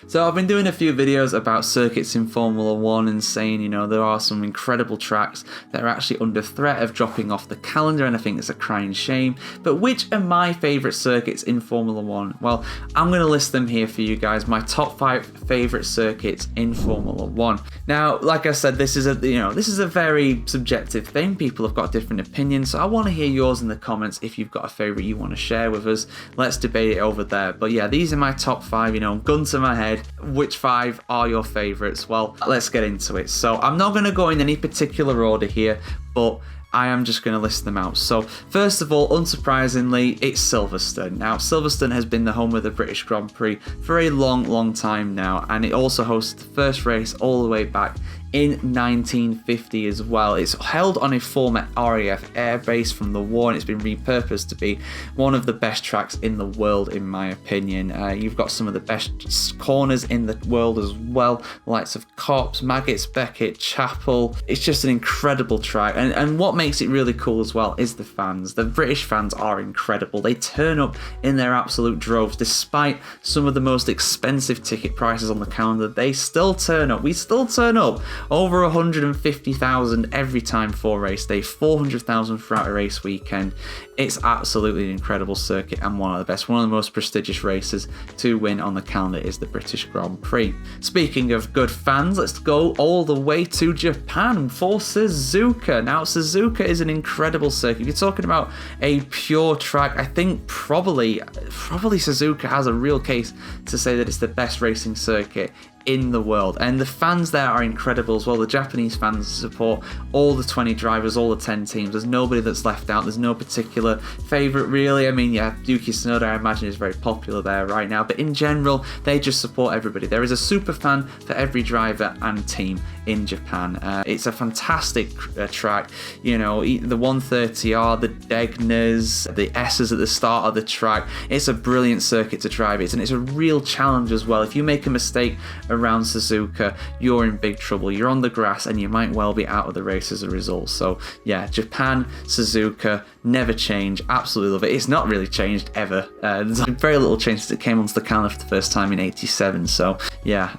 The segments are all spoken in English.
So I've been doing a few videos about circuits in Formula 1 and saying, you know, there are some incredible tracks that are actually under threat of dropping off the calendar, and I think it's a crying shame. But which are my favourite circuits in Formula 1? Well, I'm going to list them here for you guys, my top 5 favourite circuits in Formula 1. Now, like I said, this is a very subjective thing. People have got different opinions, so I want to hear yours in the comments if you've got a favourite you want to share with us. Let's debate it over there. But yeah, these are my top 5, you know, gun to my head. Which 5 are your favourites? Well, let's get into it. So I'm not going to go in any particular order here, but I am just going to list them out. So first of all, unsurprisingly, it's Silverstone. Now, Silverstone has been the home of the British Grand Prix for a long time now, and it also hosts the first race all the way back in 1950 as well. It's held on a former RAF airbase from the war, and it's been repurposed to be one of the best tracks in the world, in my opinion. You've got some of the best corners in the world as well, the likes of Copse, Maggots, Beckett, Chapel. It's just an incredible track, and what makes it really cool as well is the fans. The British fans are incredible. They turn up in their absolute droves, despite some of the most expensive ticket prices on the calendar. They still turn up. We still turn up. Over 150,000 every time for race day, 400,000 throughout a race weekend. It's absolutely an incredible circuit and one of the best, one of the most prestigious races to win on the calendar is the British Grand Prix. Speaking of good fans, let's go all the way to Japan for Suzuka. Now, Suzuka is an incredible circuit. If you're talking about a pure track, I think probably Suzuka has a real case to say that it's the best racing circuit in the world, and the fans there are incredible as well. The Japanese fans support all the 20 drivers, all the 10 teams. There's nobody that's left out. There's no particular favourite really. I mean, yeah, Yuki Tsunoda I imagine is very popular there right now, but in general they just support everybody. There is a super fan for every driver and team in Japan. It's a fantastic track. You know, the 130R, the Degnas, the S's at the start of the track. It's a brilliant circuit to drive it, and it's a real challenge as well. If you make a mistake around Suzuka, you're in big trouble. You're on the grass and you might well be out of the race as a result. So yeah, Japan, Suzuka, never change. Absolutely love it. It's not really changed ever. There's very little change since it came onto the calendar for the first time in '87. So yeah,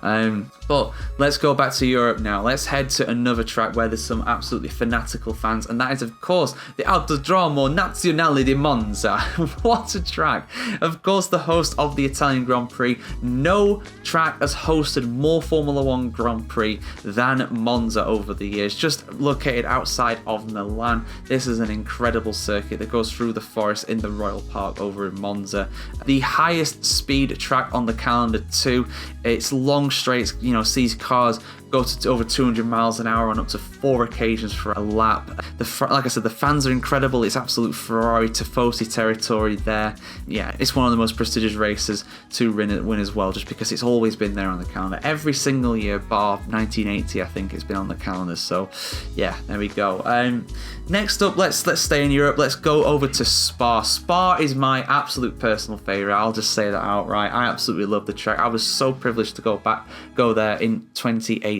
but let's go back to Europe now. Let's head to another track where there's some absolutely fanatical fans, and that is of course the Autodromo Nazionale di Monza. What a track. Of course, the host of the Italian Grand Prix. No track has hosted more Formula 1 Grand Prix than Monza over the years. Just located outside of Milan. This is an incredible circuit that goes through the forest in the Royal Park over in Monza. The highest speed track on the calendar too. It's long straights, you know, sees cars go to over 200 miles an hour on up to 4 occasions for a lap. Like I said, the fans are incredible. It's absolute Ferrari Tifosi territory there. Yeah, it's one of the most prestigious races to win as well, just because it's always been there on the calendar. Every single year, bar 1980, I think it's been on the calendar. So yeah, there we go. Next up, let's stay in Europe. Let's go over to Spa. Spa is my absolute personal favourite. I'll just say that outright. I absolutely love the track. I was so privileged to go there in 2018.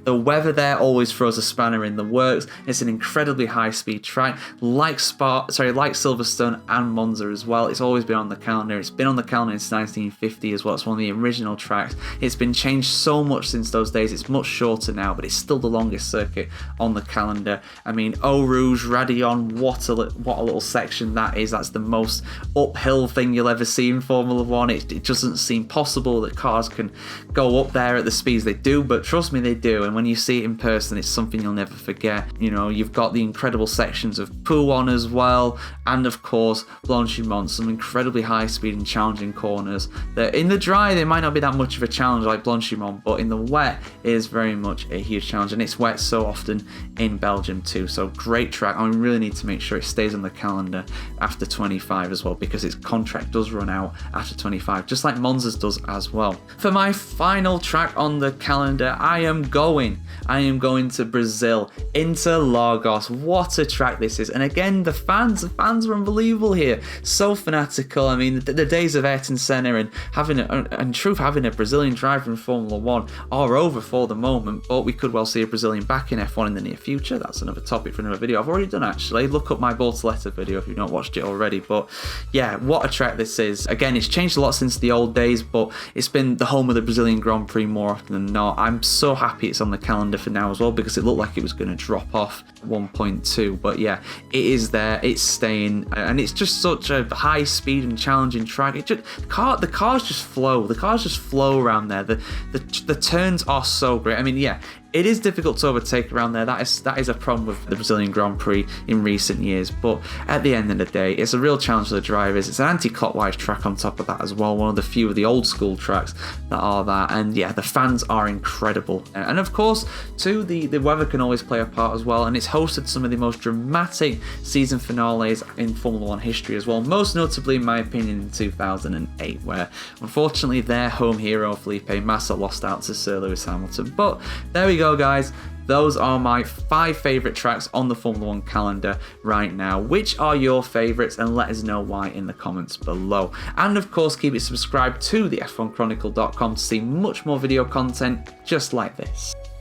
The weather there always throws a spanner in the works. It's an incredibly high-speed track, like Silverstone and Monza as well. It's always been on the calendar. It's been on the calendar since 1950 as well. It's one of the original tracks. It's been changed so much since those days. It's much shorter now, but it's still the longest circuit on the calendar. I mean, Eau Rouge, Radillon, what a little section that is. That's the most uphill thing you'll ever see in Formula 1. It doesn't seem possible that cars can go up there at the speeds they do, but trust me, they do. And when you see it in person, it's something you'll never forget. You know, you've got the incredible sections of Pouhon as well, and of course Blanchimont, some incredibly high speed and challenging corners that in the dry they might not be that much of a challenge like Blanchimont, but in the wet it is very much a huge challenge, and it's wet so often in Belgium too. So great track, and we really need to make sure it stays on the calendar after 25 as well, because its contract does run out after 25, just like Monza's does as well. For my final track on the calendar, I am going I am going to Brazil, Interlagos. What a track this is. And again, the fans are unbelievable here. So fanatical. I mean, the days of Ayrton Senna and having a Brazilian driver in Formula 1 are over for the moment, but we could well see a Brazilian back in F1 in the near future. That's another topic for another video I've already done, actually. Look up my Bortoleto video if you've not watched it already. But yeah, what a track this is. Again, it's changed a lot since the old days, but it's been the home of the Brazilian Grand Prix more often than not. I'm so happy it's on the calendar for now as well, because it looked like it was going to drop off at 1.2, but yeah, it is there, it's staying, and it's just such a high speed and challenging track. The cars just flow around there. The turns are so great. I mean, yeah, it is difficult to overtake around there. That is a problem with the Brazilian Grand Prix in recent years. But at the end of the day, it's a real challenge for the drivers. It's an anti-clockwise track on top of that as well. One of the few of the old school tracks that are that. And yeah, the fans are incredible. And of course, too, the weather can always play a part as well. And it's hosted some of the most dramatic season finales in Formula 1 history as well. Most notably, in my opinion, in 2008, where unfortunately their home hero, Felipe Massa, lost out to Sir Lewis Hamilton. But there we go, guys. Those are my 5 favourite tracks on the Formula 1 calendar right now. Which are your favourites? And let us know why in the comments below. And of course, keep it subscribed to the F1Chronicle.com to see much more video content just like this.